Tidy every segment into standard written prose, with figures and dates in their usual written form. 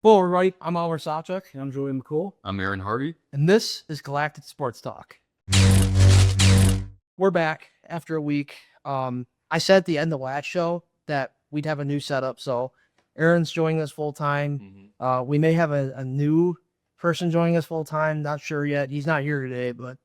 Hello, everybody. I'm Oliver Sawchuk. And I'm Julian McCool. I'm Aaron Hardy. And this is Galactic Sports Talk. We're back after a week. I said at the end of last show that we'd have a new setup, so Aaron's joining us full time. We may have a new person joining us full time. Not sure yet. He's not here today, but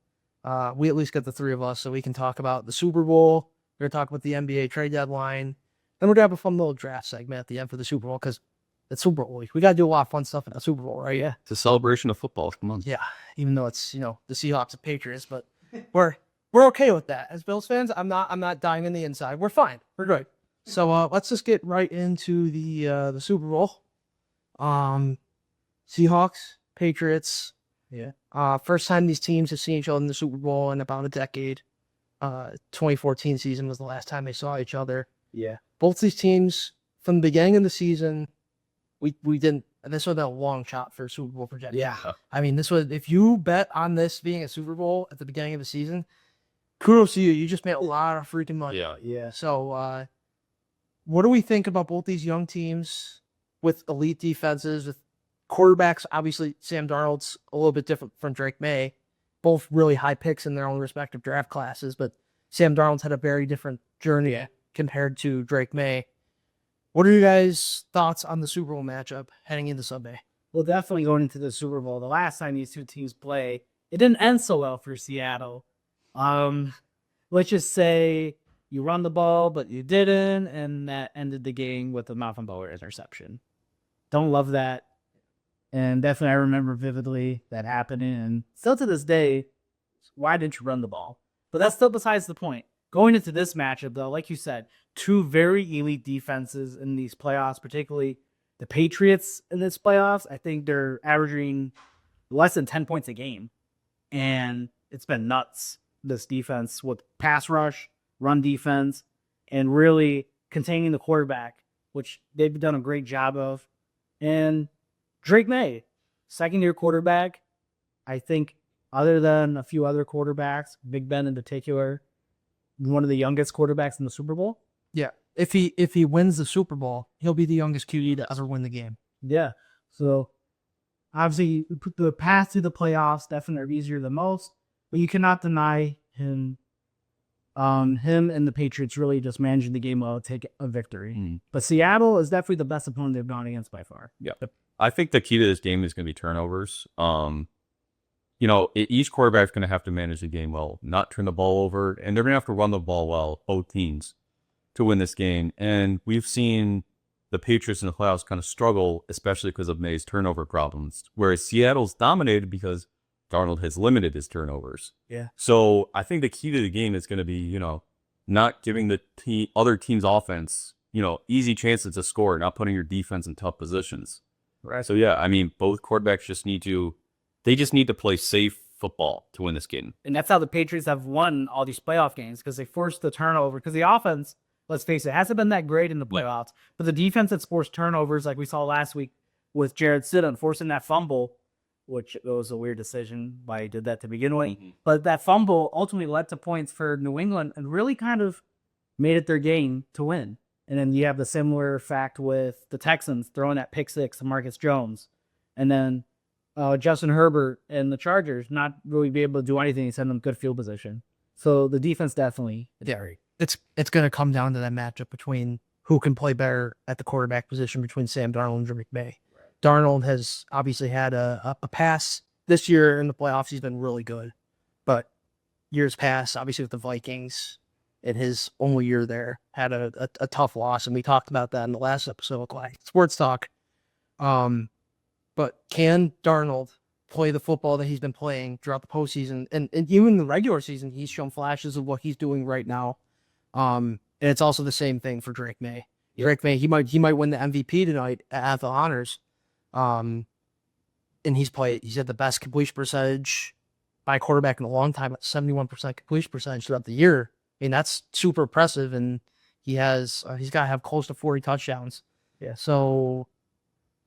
we at least get the three of us so we can talk about the Super Bowl. We're going to talk about the NBA trade deadline. Then we're going to have a fun little draft segment at the end for the Super Bowl because it's Super Bowl week. We got to do a lot of fun stuff in the Super Bowl, right? Yeah. It's a celebration of football. Come on. Yeah. Even though it's, the Seahawks and Patriots, but we're okay with that. As Bills fans, I'm not dying on the inside. We're fine. We're good. So let's just get right into the Super Bowl. Seahawks, Patriots. Yeah. First time these teams have seen each other in the Super Bowl in about a decade. 2014 season was the last time they saw each other. Yeah. Both these teams, from the beginning of the season, we didn't. This was a long shot for Super Bowl projection. Yeah. I mean, this was, if you bet on this being a Super Bowl at the beginning of the season, kudos to you. You just made a lot of freaking money. Yeah. Yeah. So, what do we think about both these young teams with elite defenses, with quarterbacks? Obviously, Sam Darnold's a little bit different from Drake May. Both really high picks in their own respective draft classes, but Sam Darnold's had a very different journey compared to Drake May. What are you guys' thoughts on the Super Bowl matchup heading into Sunday? Well, definitely going into the Super Bowl, the last time these two teams play, it didn't end so well for Seattle. Let's just say you run the ball, but you didn't, and that ended the game with a Malcolm Butler interception. Don't love that. And definitely I remember vividly that happening. And still to this day, why didn't you run the ball? But that's still besides the point. Going into this matchup, though, like you said, two very elite defenses in these playoffs, particularly the Patriots in this playoffs. I think they're averaging less than 10 points a game. And it's been nuts, this defense, with pass rush, run defense, and really containing the quarterback, which they've done a great job of. And Drake May, second-year quarterback, I think other than a few other quarterbacks, Big Ben in particular, one of the youngest quarterbacks in the Super Bowl. Yeah. If he wins the Super Bowl, he'll be the youngest QB to ever win the game. Yeah. So obviously the path to the playoffs definitely easier than most, but you cannot deny him and the Patriots really just managing the game well to take a victory. But Seattle is definitely the best opponent they've gone against by far. Yeah. I think the key to this game is going to be turnovers. Each quarterback's going to have to manage the game well, not turn the ball over, and they're going to have to run the ball well, both teams, to win this game. And we've seen the Patriots in the playoffs kind of struggle, especially because of May's turnover problems, whereas Seattle's dominated because Darnold has limited his turnovers. Yeah. So I think the key to the game is going to be, not giving the other team's offense, easy chances to score, not putting your defense in tough positions. Right. So, yeah, I mean, both quarterbacks just need to play safe football to win this game. And that's how the Patriots have won all these playoff games, because they forced the turnover. Because the offense, let's face it, hasn't been that great in the playoffs. But the defense that's forced turnovers, like we saw last week with Jared Stidham forcing that fumble, which was a weird decision why he did that to begin with. Mm-hmm. But that fumble ultimately led to points for New England and really kind of made it their game to win. And then you have the similar fact with the Texans throwing that pick six to Marcus Jones. And then Justin Herbert and the Chargers not really be able to do anything except in good field position. So the defense definitely. It's going to come down to that matchup between who can play better at the quarterback position between Sam Darnold and Drake May. Right. Darnold has obviously had a pass this year in the playoffs. He's been really good, but years past, obviously with the Vikings in his only year there, had a tough loss, and we talked about that in the last episode of Sports Talk. But can Darnold play the football that he's been playing throughout the postseason? And even in the regular season, he's shown flashes of what he's doing right now. And it's also the same thing for Drake May. Drake May, he might win the MVP tonight at the honors. And he's had the best completion percentage by a quarterback in a long time at 71% completion percentage throughout the year. I mean, that's super impressive, and he's got to have close to 40 touchdowns. Yeah. So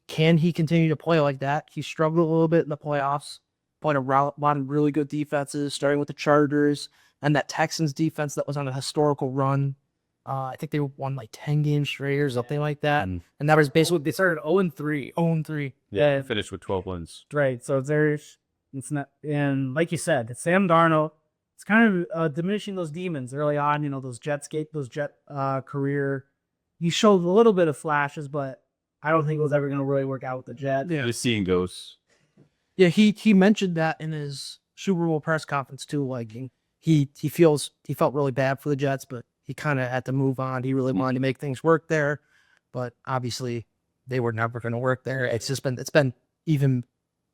can he continue to play like that? He struggled a little bit in the playoffs, playing a lot of really good defenses, starting with the Chargers and that Texans defense that was on a historical run. I think they won like 10 games straight or something like that. Mm. And that was basically They started 0-3. 0-3. Yeah, finished with 12 wins. Right. So it's not, and like you said, it's Sam Darnold. It's kind of diminishing those demons early on. Those Jet career. He showed a little bit of flashes, but I don't think it was ever going to really work out with the Jets. Yeah. Just seeing ghosts. Yeah, he mentioned that in his Super Bowl press conference too. Like he felt really bad for the Jets, but he kind of had to move on. He really wanted to make things work there, but obviously they were never going to work there. It's been even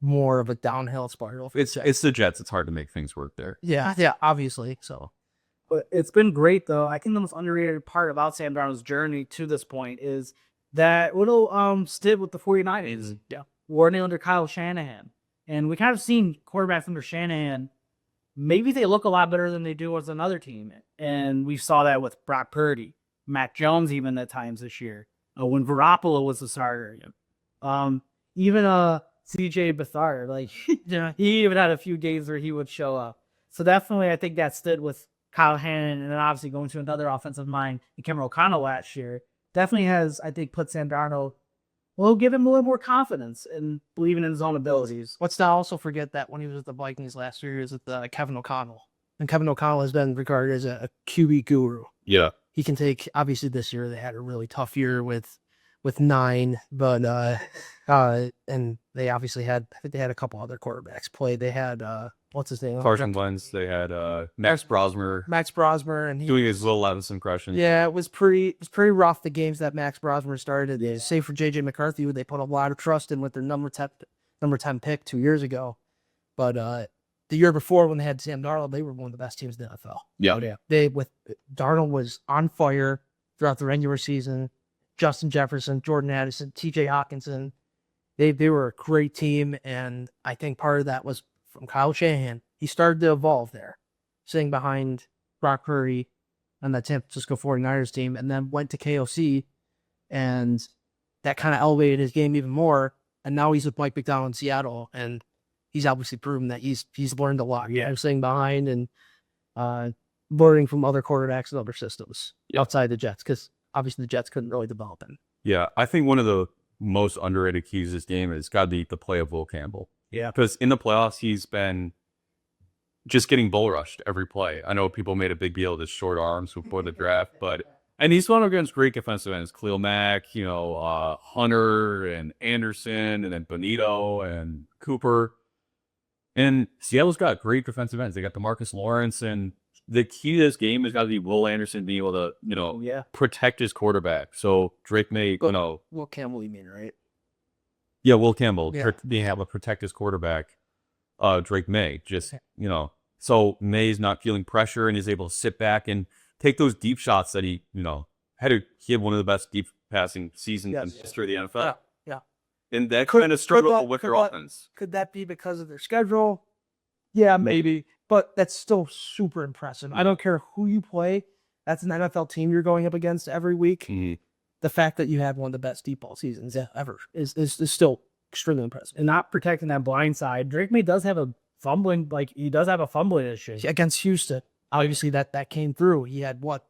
more of a downhill spiral. It's the Jets. It's hard to make things work there. Yeah, obviously. So, But it's been great though. I think the most underrated part about Sam Darnold's journey to this point is that little stint with the 49ers. yeah, Warning under Kyle Shanahan. And we kind of seen quarterbacks under Shanahan, maybe they look a lot better than they do as another team. And we saw that with Brock Purdy, Mac Jones even at times this year, when Garoppolo was the starter. Even CJ Beathard, like yeah, he even had a few games where he would show up. So definitely I think that stood with Kyle Shanahan, and then obviously going to another offensive mind in Cameron O'Connell last year, definitely has, I think, put Sam Darnold, will give him a little more confidence in believing in his own abilities. let's not also forget that when he was with the Vikings last year, he was with Kevin O'Connell. And Kevin O'Connell has been regarded as a QB guru. Yeah. He can take, obviously this year they had a really tough year with 9, but and they obviously had, I think they had a couple other quarterbacks play. They had what's his name? Carson Wentz. They had Max Brosmer Max Brosmer, and he doing his little Levis impression. Yeah, it was pretty rough, the games that Max Brosmer started. Yeah. Save for JJ McCarthy, who they put a lot of trust in with their number 10 pick 2 years ago. But the year before, when they had Sam Darnold, they were one of the best teams in the NFL. Yeah. Darnold was on fire throughout the regular season. Justin Jefferson, Jordan Addison, TJ Hawkinson. They were a great team, and I think part of that was from Kyle Shanahan. He started to evolve there, sitting behind Brock Purdy on that San Francisco 49ers team, and then went to KOC, and that kind of elevated his game even more. And now he's with Mike McDonald in Seattle, and he's obviously proven that he's learned a lot. Yeah. Sitting behind and learning from other quarterbacks and other systems outside the Jets, because obviously the Jets couldn't really develop him. Yeah. I think one of the most underrated keys to this game has got to be the play of Will Campbell. Yeah. Because in the playoffs, he's been just getting bull rushed every play. I know people made a big deal of his short arms before the draft, and he's gone against great defensive ends, Khalil Mack, Hunter and Anderson, and then Bonito and Cooper. And Seattle's got great defensive ends. They got DeMarcus Lawrence, and the key to this game has got to be Will Anderson being able to, protect his quarterback. So Drake May, Will Campbell, you mean, right? Yeah, Will Campbell, Yeah. being able to protect his quarterback. Drake May, so May's not feeling pressure and is able to sit back and take those deep shots that he had one of the best deep passing seasons in history of the NFL. Yeah. And that kind of struggle with their that- offense. Could that be because of their schedule? Yeah, maybe. But that's still super impressive. I don't care who you play. That's an NFL team you're going up against every week. Mhm. The fact that you had one of the best deep ball seasons ever is still extremely impressive. And not protecting that blind side. Drake May does have a fumbling issue. Against Houston, obviously that came through. He had what,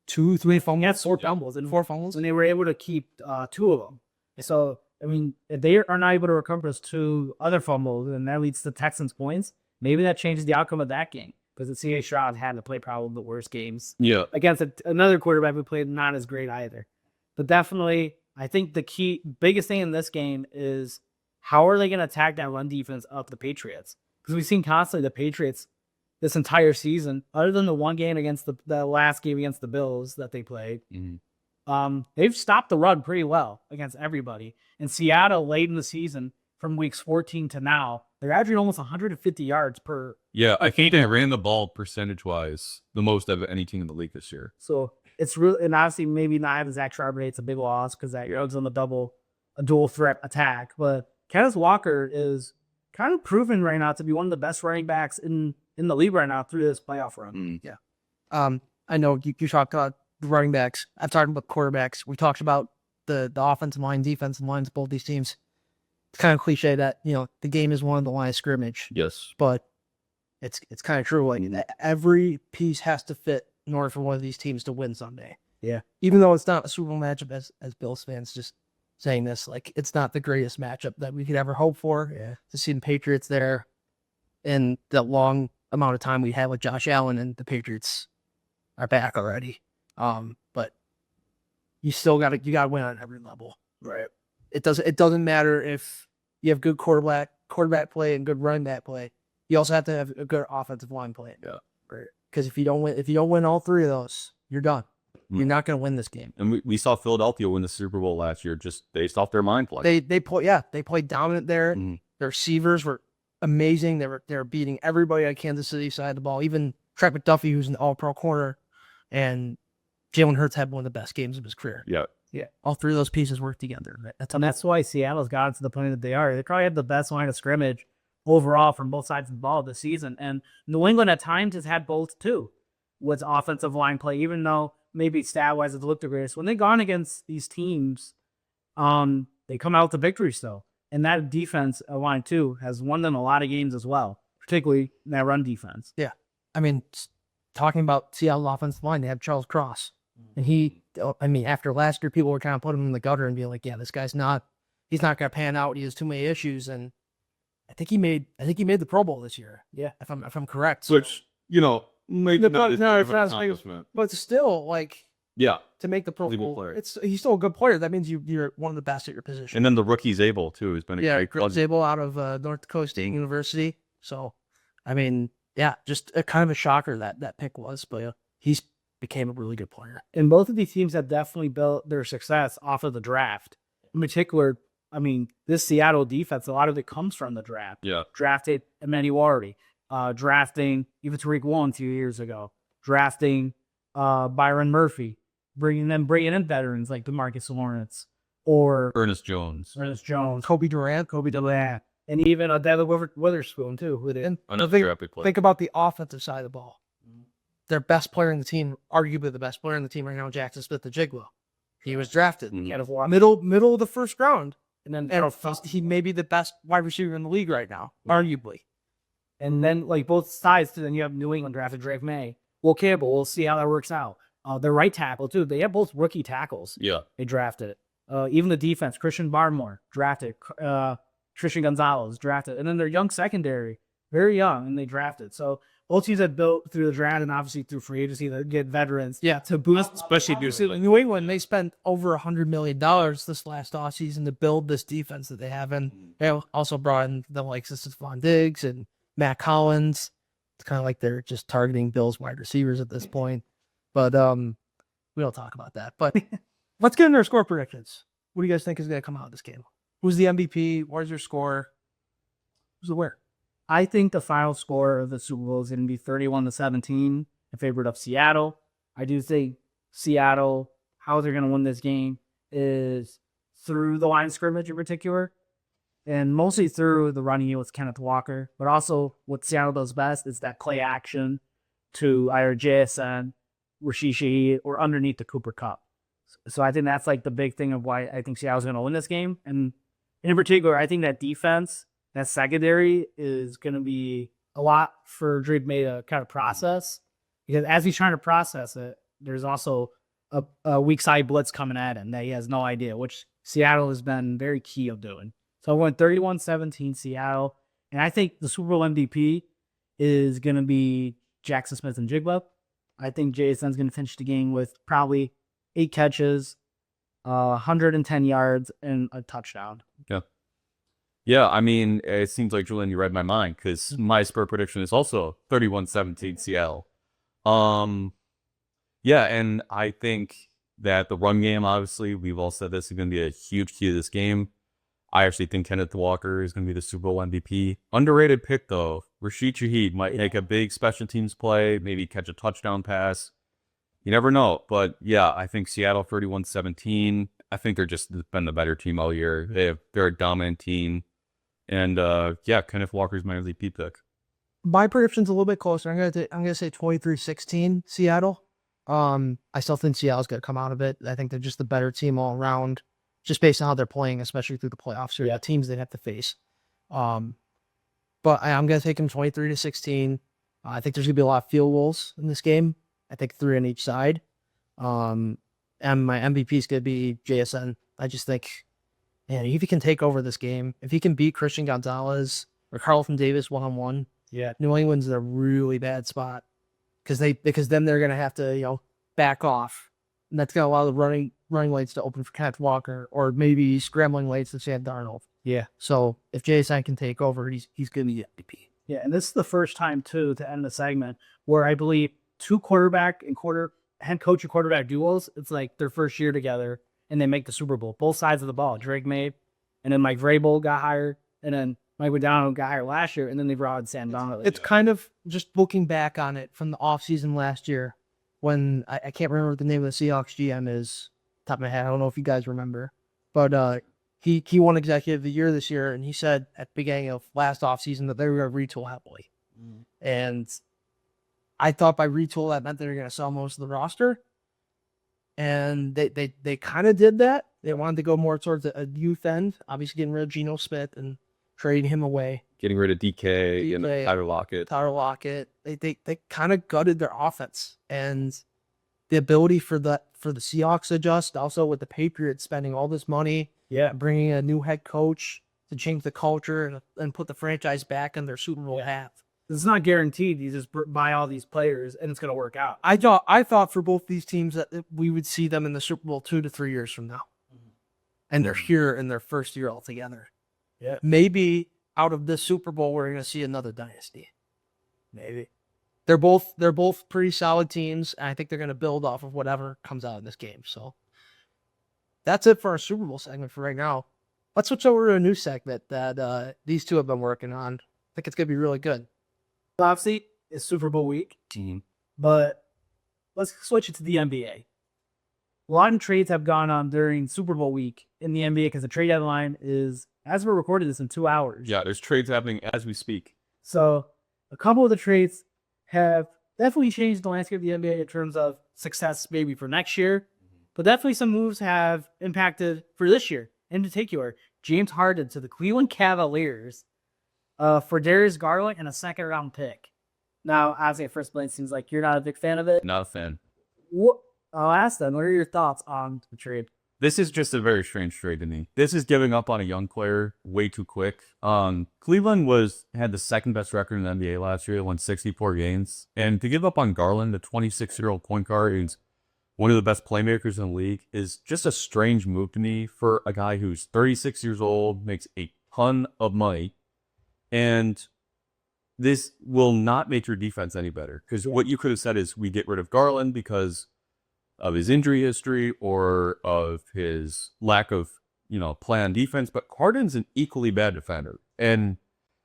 2, 3 fumbles? He had 4 fumbles, and 4 fumbles, and they were able to keep 2 of them. So, I mean, if they are not able to recover those 2 other fumbles, and that leads to Texans points, maybe that changes the outcome of that game. Because the C.A. Stroud had to play probably the worst games Yeah. against another quarterback who played not as great either. But definitely, I think the biggest thing in this game is how are they going to attack that run defense of the Patriots? Because we've seen constantly the Patriots this entire season, other than the one game against the last game against the Bills that they played, they've stopped the run pretty well against everybody. And Seattle, late in the season, from weeks 14 to now, they're averaging almost 150 yards per. Yeah, I think they ran the ball percentage-wise the most of any team in the league this year. So it's really, and obviously maybe not having Zach Charbonnet, it's a big loss because that was on a dual threat attack. But Kenneth Walker is kind of proven right now to be one of the best running backs in the league right now through this playoff run. Yeah. I know you talked about the running backs. I'm talking about quarterbacks. We talked about the offensive line, defensive lines of both these teams. It's kind of cliche that, the game is won on the line of scrimmage. Yes. But it's kind of true. Like, every piece has to fit in order for one of these teams to win Sunday. Yeah. Even though it's not a Super Bowl matchup, as Bills fans just saying this, like it's not the greatest matchup that we could ever hope for. Yeah. To see the Patriots there, and the long amount of time we had with Josh Allen, and the Patriots are back already. But you still got to win on every level. Right. It doesn't matter if you have good quarterback play and good running back play. You also have to have a good offensive line play. Yeah. Right. Because if you don't win all three of those, you're done. You're not going to win this game. And we saw Philadelphia win the Super Bowl last year just based off their mind play. They played dominant there. Their receivers were amazing. They were beating everybody on Kansas City side of the ball. Even Trent McDuffie, who's an All-Pro corner, and Jalen Hurts had one of the best games of his career. Yeah. Yeah. All three of those pieces work together. That's why Seattle's gotten to the point that they are. They probably have the best line of scrimmage overall from both sides of the ball this season. And New England at times has had both too, with offensive line play, even though maybe stat-wise it's looked the greatest. When they've gone against these teams, they come out to victories though. And that defense line too has won them a lot of games as well, particularly in that run defense. Yeah. I mean, talking about Seattle's offensive line, they have Charles Cross. And after last year, people were kind of putting him in the gutter and being like, yeah, this guy's he's not going to pan out. He has too many issues. And I think he made the Pro Bowl this year. Yeah. If I'm correct. So, Which, maybe No, not it's as not- big it's of an not as big of- accomplishment. but still, like, Yeah. to make the Pro Legal Bowl, player. he's still a good player. That means you're one of the best at your position. And then the rookie's able too. He's been a great Chris Zabel out of North Dakota State University. So, I mean, yeah, just a kind of a shocker that pick was, but he's became a really good player. And both of these teams have definitely built their success off of the draft. In particular, I mean, this Seattle defense, a lot of it comes from the draft. Yeah. Drafted Emmanuel, drafting even Tariq Woolen 2 years ago, drafting Byron Murphy, bringing in veterans like DeMarcus Lawrence or Ernest Jones. Kobe Durant. and even Devin Witherspoon too. Who did. Another think- drafted player. Think about the offensive side of the ball. Their best player in the team, arguably the best player in the team right now, Jackson Smith-Njigba. He was drafted Mhm. He had a lot. middle of the first round, And then and he may be the best wide receiver in the league right now, arguably. And then, like, both sides, then you have New England drafted Drake May. Will Campbell, we'll see how that works out. The right tackle, too. They have both rookie tackles. Yeah. They drafted it. Even the defense, Christian Barmore, drafted. Christian Gonzalez, drafted. And then their young secondary, very young, and they drafted. So both teams have built through the draft and obviously through free agency to get veterans. Yeah, To boost, Especially New England, they spent over $100 million this last offseason to build this defense that they have. And they also brought in the likes of Stephon Diggs and Matt Collins. It's kind of like they're just targeting Bills wide receivers at this point. But we don't talk about that. But let's get into our score predictions. What do you guys think is going to come out of this game? Who's the MVP? Where's your score? Who's the winner? I think the final score of the Super Bowl is going to be 31-17 in favor of Seattle. I do think Seattle, how they're going to win this game is through the line of scrimmage in particular, and mostly through the running with Kenneth Walker. But also what Seattle does best is that play action to either JSN, Rashid Shaheed, or underneath the Cooper Cup. So I think that's like the big thing of why I think Seattle's going to win this game. And in particular, I think that defense, that secondary is going to be a lot for Drake May to kind of process, because as he's trying to process it, there's also a weak side blitz coming at him that he has no idea, which Seattle has been very key of doing. So I went 31-17 Seattle, and I think the Super Bowl MVP is going to be Jackson Smith-Njigba. I think JSN's going to finish the game with probably 8 catches, 110 yards, and a touchdown. Yeah, I mean, it seems like, Julian, you read my mind, because my score prediction is also 31-17 Seattle. Yeah, and I think that the run game, obviously, we've all said this is going to be a huge key to this game. I actually think Kenneth Walker is going to be the Super Bowl MVP. Underrated pick, though. Rashid Shaheed might make a big special teams play, maybe catch a touchdown pass. You never know. But, yeah, I think Seattle 31-17. I think they're just been the better team all year. They're a dominant team. And, yeah, Kenneth Walker's my MVP pick. My prediction's a little bit closer. I'm gonna say 23-16 Seattle. I still think Seattle's gonna come out of it. I think they're just the better team all around, just based on how they're playing, especially through the playoffs or the teams they'd have to face. But I'm gonna take them 23-16. I think there's gonna be a lot of field goals in this game. I think 3 on each side. And my MVP is going to be JSN. I just think, man, if he can take over this game, if he can beat Christian Gonzalez or Carlton Davis one-on-one, Yeah. New England's in a really bad spot because then they're going to have to, back off. And that's going to allow the running lanes to open for Kenneth Walker or maybe scrambling lanes to Sam Darnold. Yeah. So if JSN can take over, he's going to be the MVP. Yeah, and this is the first time, too, to end the segment where I believe two quarterback and head coach and quarterback duos, it's like their first year together, and they make the Super Bowl. Both sides of the ball. Drake May, and then Mike Vrabel got hired, and then Mike McDonald got hired last year, and then they brought in Sam Darnold. It's kind of just looking back on it from the offseason last year when I can't remember what the name of the Seahawks GM is, top of my head. I don't know if you guys remember. But he won Executive of the Year this year, and he said at the beginning of last offseason that they were going to retool heavily. And I thought by retool that meant they were going to sell most of the roster. And they kind of did that. They wanted to go more towards a youth end, obviously getting rid of Geno Smith and trading him away. Getting rid of DK and DK, Tyler Lockett. They kind of gutted their offense, and the ability for the Seahawks to adjust, also with the Patriots spending all this money, bringing a new head coach to change the culture and put the franchise back in their Super Bowl path. It's not guaranteed you just buy all these players and it's going to work out. I thought for both these teams that we would see them in the Super Bowl 2 to 3 years from now, and they're here in their first year altogether. Yeah, maybe out of this Super Bowl we're going to see another dynasty. maybe. They're both pretty solid teams, and I think they're going to build off of whatever comes out of this game. So that's it for our Super Bowl segment for right now. Let's switch over to a new segment that these two have been working on. I think it's going to be really good. Obviously, it's Super Bowl week, but let's switch it to the NBA. A lot of trades have gone on during Super Bowl week in the NBA because the trade deadline is, as we're recording this, in 2 hours. Yeah, there's trades happening as we speak. So a couple of the trades have definitely changed the landscape of the NBA in terms of success maybe for next year, but definitely some moves have impacted for this year. In particular, James Harden to the Cleveland Cavaliers for Darius Garland and a second-round pick. Now, obviously, at first glance, seems like you're not a big fan of it. Not a fan. I'll ask them, what are your thoughts on the trade? This is just a very strange trade to me. This is giving up on a young player way too quick. Cleveland had the second best record in the NBA last year, won 64 games. And to give up on Garland, the 26-year-old point guard who's one of the best playmakers in the league, is just a strange move to me for a guy who's 36 years old, makes a ton of money. And this will not make your defense any better. Because what you could have said is we get rid of Garland because of his injury history or of his lack of, play on defense. But Harden's an equally bad defender. And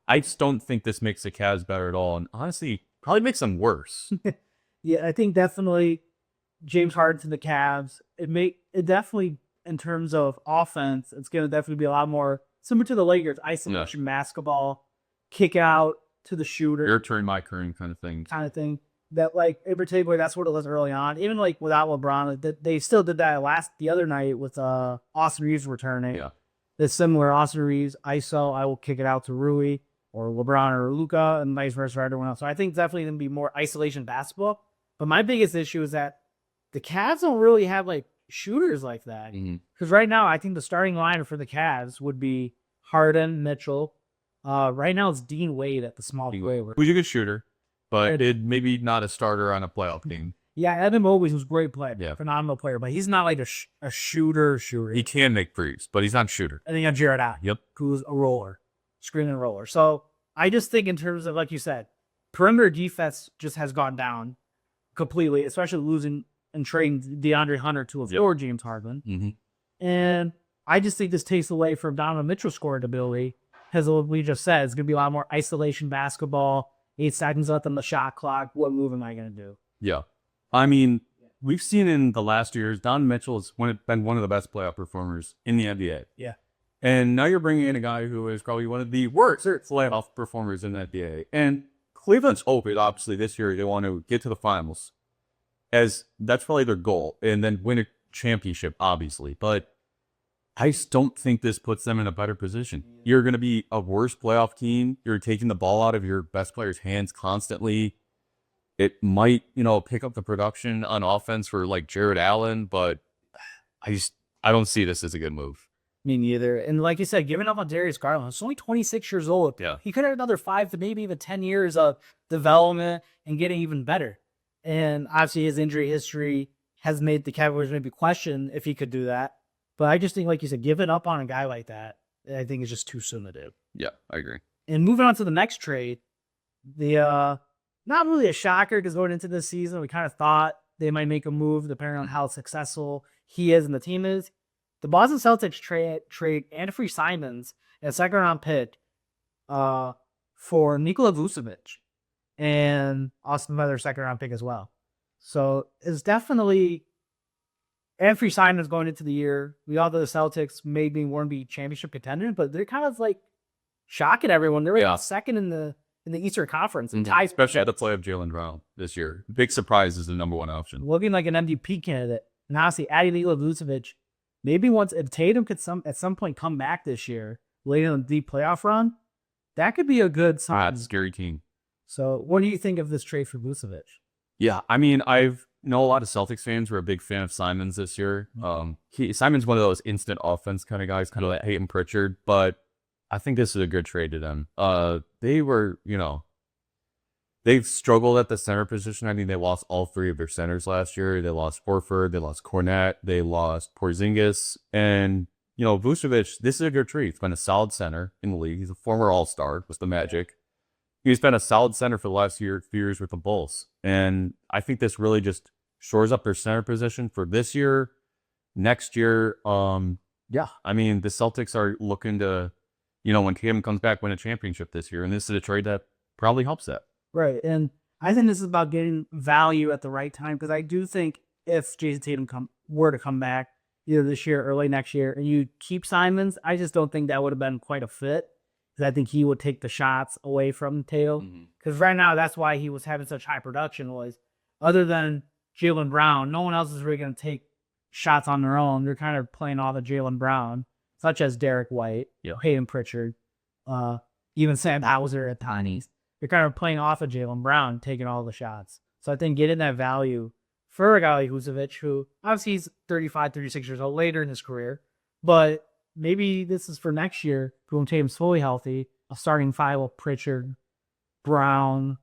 I just don't think this makes the Cavs better at all. And honestly, probably makes them worse. Yeah, I think definitely James Harden to the Cavs. It definitely, in terms of offense, it's going to definitely be a lot more similar to the Lakers. Isolation basketball, kick out to the shooter. Your turn, my turn kind of thing. That, in particular, that's what it was early on. Even, without LeBron, they still did that the other night with Austin Reeves returning. Yeah. The similar Austin Reeves, ISO, I will kick it out to Rui or LeBron or Luka and vice versa for everyone else. So I think it's definitely going to be more isolation basketball. But my biggest issue is that the Cavs don't really have, shooters like that. Because right now, I think the starting lineup for the Cavs would be Harden, Mitchell. Right now, it's Dean Wade at the small forward. Who's a good shooter, but maybe not a starter on a playoff team. Yeah, Evan Mobley was a great player. Yeah. Phenomenal player, but he's not a shooter. He can make threes, but he's not a shooter. And then you have Jared Allen, Yep. who's a roller, screen and roller. So I just think in terms of, like you said, perimeter defense just has gone down completely, especially losing and trading DeAndre Hunter to absorb James Harden. And I just think this takes away from Donovan Mitchell's scoring ability. As we just said, it's going to be a lot more isolation basketball, 8 seconds left on the shot clock. What move am I going to do? Yeah. I mean, we've seen in the last years, Donovan Mitchell has been one of the best playoff performers in the NBA. Yeah. And now you're bringing in a guy who is probably one of the worst playoff performers in the NBA. And Cleveland's hope is obviously this year they want to get to the finals, as that's probably their goal, and then win a championship, obviously. But I just don't think this puts them in a better position. You're going to be a worse playoff team. You're taking the ball out of your best players' hands constantly. It might, pick up the production on offense for Jared Allen, but I don't see this as a good move. Me neither. And like you said, giving up on Darius Garland, he's only 26 years old. Yeah. He could have another 5 to maybe even 10 years of development and getting even better. And obviously his injury history has made the Cavaliers maybe question if he could do that. But I just think, like you said, giving up on a guy like that, I think is just too soon to do. Yeah, I agree. And moving on to the next trade, the not really a shocker because going into this season, we kind of thought they might make a move depending on how successful he is and the team is. The Boston Celtics trade Anthony Simons and a second-round pick for Nikola Vucevic and also another second-round pick as well. So it's definitely Anthony Simons going into the year. We all know the Celtics maybe won't be championship contenders, but they're kind of like shocking everyone. They're like second in the Eastern Conference and ties, especially at the play of Jaylen Brown this year. Big surprise is the number one option. Looking like an MVP candidate. And honestly, adding Nikola Vucevic, maybe once if Tatum could at some point come back this year, late in the deep playoff run, that could be a good sign. That's a scary team. So what do you think of this trade for Vucevic? Yeah, I mean, I've know a lot of Celtics fans who are a big fan of Simons this year. Simon's one of those instant offense kind of guys, kind of like Hayden Pritchard, but I think this is a good trade to them. They were, they've struggled at the center position. I think they lost all 3 of their centers last year. They lost Horford, they lost Cornette, they lost Porzingis, and Vucevic. This is a good trade. He's been a solid center in the league. He's a former All-Star with the Magic. He's been a solid center for the last few years with the Bulls, and I think this really just shores up their center position for this year, next year. Yeah, I mean the Celtics are looking to, when Tatum comes back, win a championship this year, and this is a trade that probably helps that. Right, and I think this is about getting value at the right time because I do think if Jason Tatum were to come back either this year or late next year, and you keep Simons, I just don't think that would have been quite a fit. Because I think he would take the shots away from Tatum. Because right now, that's why he was having such high production was, other than Jaylen Brown, no one else is really going to take shots on their own. They're kind of playing all the Jaylen Brown, such as Derek White, Hayden Pritchard, even Sam Hauser at times. They're kind of playing off of Jaylen Brown, taking all the shots. So I think getting that value for a guy like Vucevic, who obviously he's 35, 36 years old later in his career, but maybe this is for next year when Tatum's fully healthy, a starting 5 with Pritchard, Brown,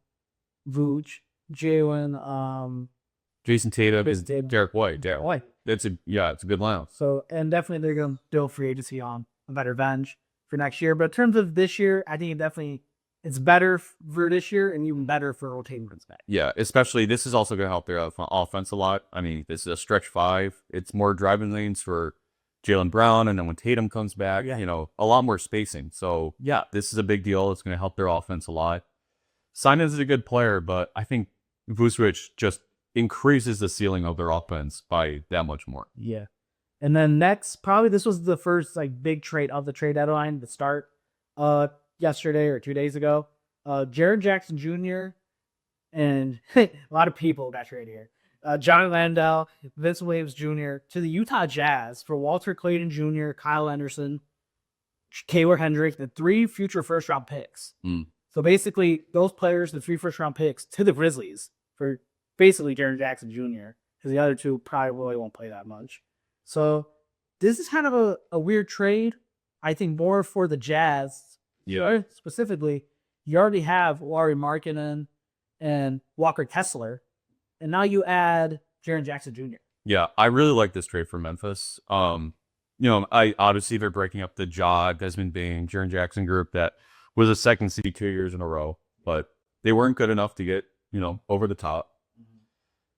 Vooch, Jalen, Jason Tatum, Derek White. Derek White. It's a good lineup. So, and definitely they're going to do free agency on a better bench for next year. But in terms of this year, I think it's better for this year and even better for rotating runs back. Yeah, especially this is also going to help their offense a lot. I mean, this is a stretch 5. It's more driving lanes for Jaylen Brown, and then when Tatum comes back, a lot more spacing. So, yeah, this is a big deal. It's going to help their offense a lot. Simons is a good player, but I think Vucevic just increases the ceiling of their offense by that much more. Yeah. And then next, probably this was the first big trade of the trade deadline to start yesterday or 2 days ago. Jaren Jackson Jr. and a lot of people got traded here. Johnny Landau, Vince Williams Jr. to the Utah Jazz for Walter Clayton Jr., Kyle Anderson, Kaylor Hendrick, the 3 future first-round picks. So basically, those players, the 3 first-round picks, to the Grizzlies for basically Jaren Jackson Jr., because the other 2 probably won't play that much. So this is kind of a weird trade. I think more for the Jazz. Yeah. Specifically, you already have Lauri Markkanen and Walker Kessler. And now you add Jaren Jackson Jr. Yeah, I really like this trade for Memphis. I obviously they're breaking up the Ja, Desmond Bane, Jaren Jackson group that was a second seed 2 years in a row, but they weren't good enough to get, over the top.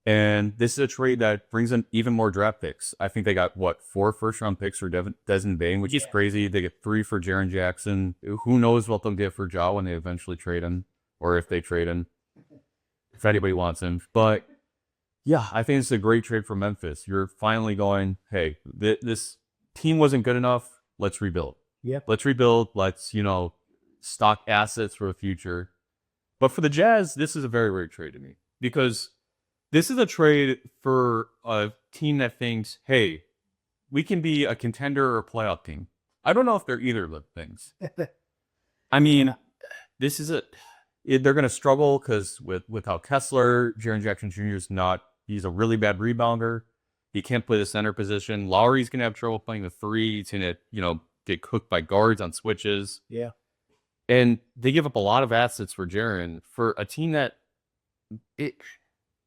And this is a trade that brings in even more draft picks. I think they got 4 first-round picks for Desmond Bane, which is crazy. They get 3 for Jaren Jackson. Who knows what they'll get for Ja when they eventually trade him, or if they trade him, if anybody wants him. But yeah, I think it's a great trade for Memphis. You're finally going, hey, this team wasn't good enough. Let's rebuild. Yep. Let's rebuild. Let's, stock assets for the future. But for the Jazz, this is a very weird trade to me because this is a trade for a team that thinks, hey, we can be a contender or a playoff team. I don't know if they're either of the things. I mean, this is they're going to struggle because without Kessler, Jaren Jackson Jr. is not, he's a really bad rebounder. He can't play the center position. Lowry's going to have trouble playing the 3. He's going to, get cooked by guards on switches. Yeah. And they give up a lot of assets for Jaren for a team that it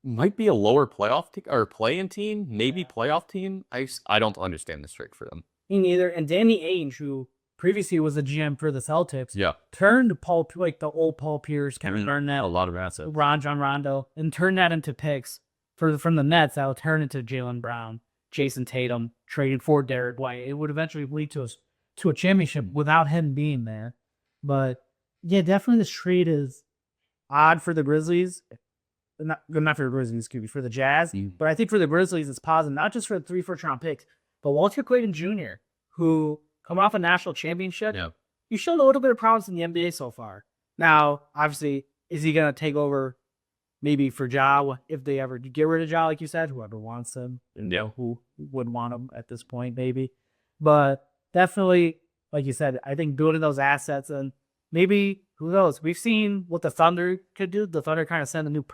might be a lower playoff or play-in team, maybe playoff team. I don't understand this trade for them. Me neither. And Danny Ainge, who previously was a GM for the Celtics, Yeah. turned Paul, like the old Paul Pierce, Kevin Garnett, A lot of assets. John Rondo, and turned that into picks from the Nets. That would turn into Jaylen Brown, Jason Tatum, trading for Derek White. It would eventually lead to a championship without him being there. But yeah, definitely this trade is odd for the Grizzlies. Not for the Grizzlies, excuse me, for the Jazz. But I think for the Grizzlies, it's positive, not just for the 3 first-round picks, but Walter Clayton Jr., who come off a national championship. Yeah. You showed a little bit of promise in the NBA so far. Now, obviously, is he going to take over maybe for Ja if they ever get rid of Ja, like you said, whoever wants him? Yeah. Who would want him at this point, maybe? But definitely, like you said, I think building those assets and maybe, who knows? We've seen what the Thunder could do. The Thunder kind of sent a new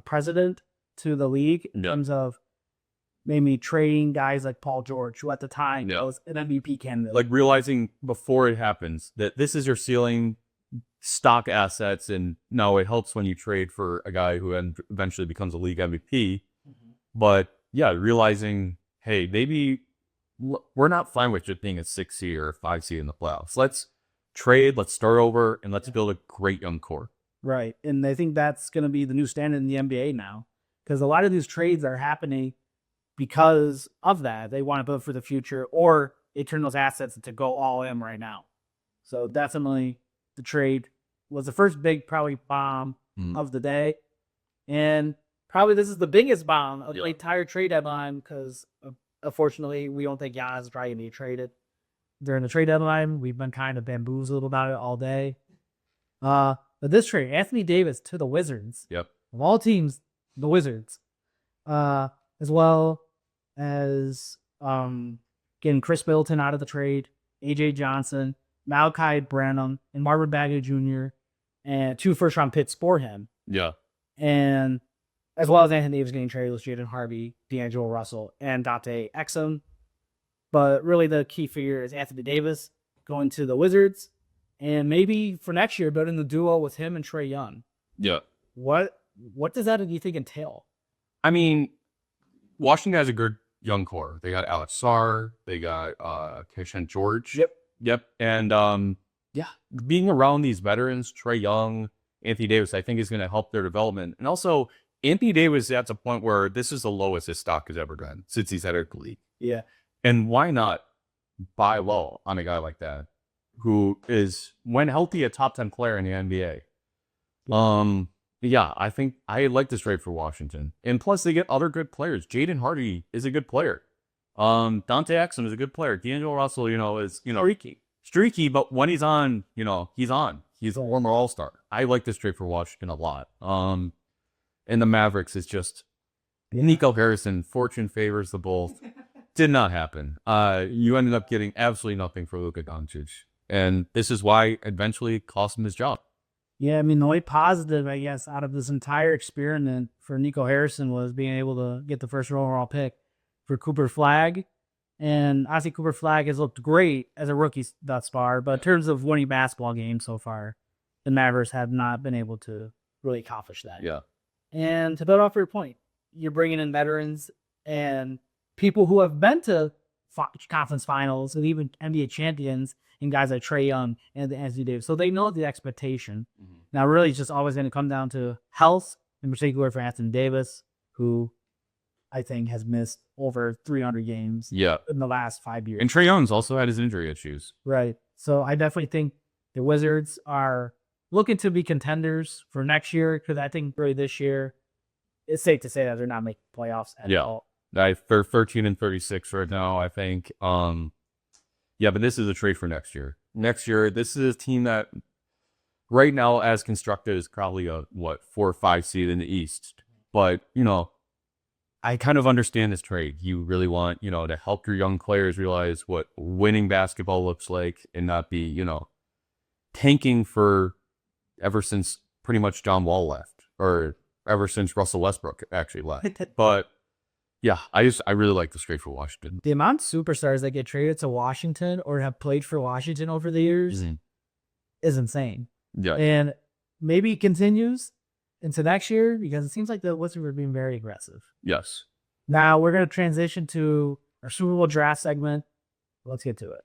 president to the league in terms of maybe trading guys like Paul George, who at the time was an MVP candidate. Like realizing before it happens that this is your ceiling stock assets, and no, it helps when you trade for a guy who eventually becomes a league MVP. But yeah, realizing, hey, maybe we're not fine with just being a 6 seed or a 5 seed in the playoffs. Let's trade, let's start over, and let's build a great young core. Right. And I think that's going to be the new standard in the NBA now, because a lot of these trades are happening because of that. They want to build for the future, or they turn those assets to go all in right now. So definitely the trade was the first big probably bomb of the day. And probably this is the biggest bomb of the entire trade deadline, because unfortunately we don't think Giannis is probably going to be traded during the trade deadline. We've been kind of bamboozled about it all day. But this trade, Anthony Davis to the Wizards. Yep. Of all teams, the Wizards. As well as getting Chris Middleton out of the trade, AJ Johnson, Malachi Branham, and Marvin Bagley Jr., and 2 first-round picks for him. Yeah. And as well as Anthony Davis getting traded with Jaden Harvey, D'Angelo Russell, and Dante Exum. But really the key figure is Anthony Davis going to the Wizards, and maybe for next year building the duo with him and Trae Young. Yeah. What does that, do you think, entail? I mean, Washington has a good young core. They got Alex Sarr. They got Keyshawn George. Yep. And being around these veterans, Trae Young, Anthony Davis, I think is going to help their development. And also, Anthony Davis is at a point where this is the lowest his stock has ever been since he's had a league. Yeah. And why not buy low on a guy like that, who is, when healthy, a top 10 player in the NBA? Yeah, I think I like this trade for Washington. And plus, they get other good players. Jaden Hardy is a good player. Dante Exum is a good player. D'Angelo Russell, is, streaky, but when he's on, he's on. He's a former All-Star. I like this trade for Washington a lot. And the Mavericks is just Nico Harrison, fortune favors the both. Did not happen. You ended up getting absolutely nothing for Luka Doncic. And this is why eventually it cost him his job. Yeah, I mean, the only positive, I guess, out of this entire experiment for Nico Harrison was being able to get the first overall pick for Cooper Flagg. And I think Cooper Flagg has looked great as a rookie thus far, but in terms of winning basketball games so far, the Mavericks have not been able to really accomplish that. Yeah. And to build off your point, you're bringing in veterans and people who have been to conference finals and even NBA champions, and guys like Trae Young and Anthony Davis. So they know the expectation. Now, really, it's just always going to come down to health, in particular for Anthony Davis, who I think has missed over 300 games in the last 5 years. And Trae Young's also had his injury issues. Right. So I definitely think the Wizards are looking to be contenders for next year, because I think really this year, it's safe to say that they're not making playoffs at all. They're 13-36 right now, I think. But this is a trade for next year. Next year, this is a team that right now, as constructed, is probably a 4 or 5 seed in the East. But, I kind of understand this trade. You really want, to help your young players realize what winning basketball looks like and not be, tanking for ever since pretty much John Wall left, or ever since Russell Westbrook actually left. But, Yeah, I really like this trade for Washington. The amount of superstars that get traded to Washington or have played for Washington over the years is insane. Yeah. And maybe it continues into next year because it seems like the Wizards are being very aggressive. Yes. Now we're going to transition to our Super Bowl draft segment. Let's get to it.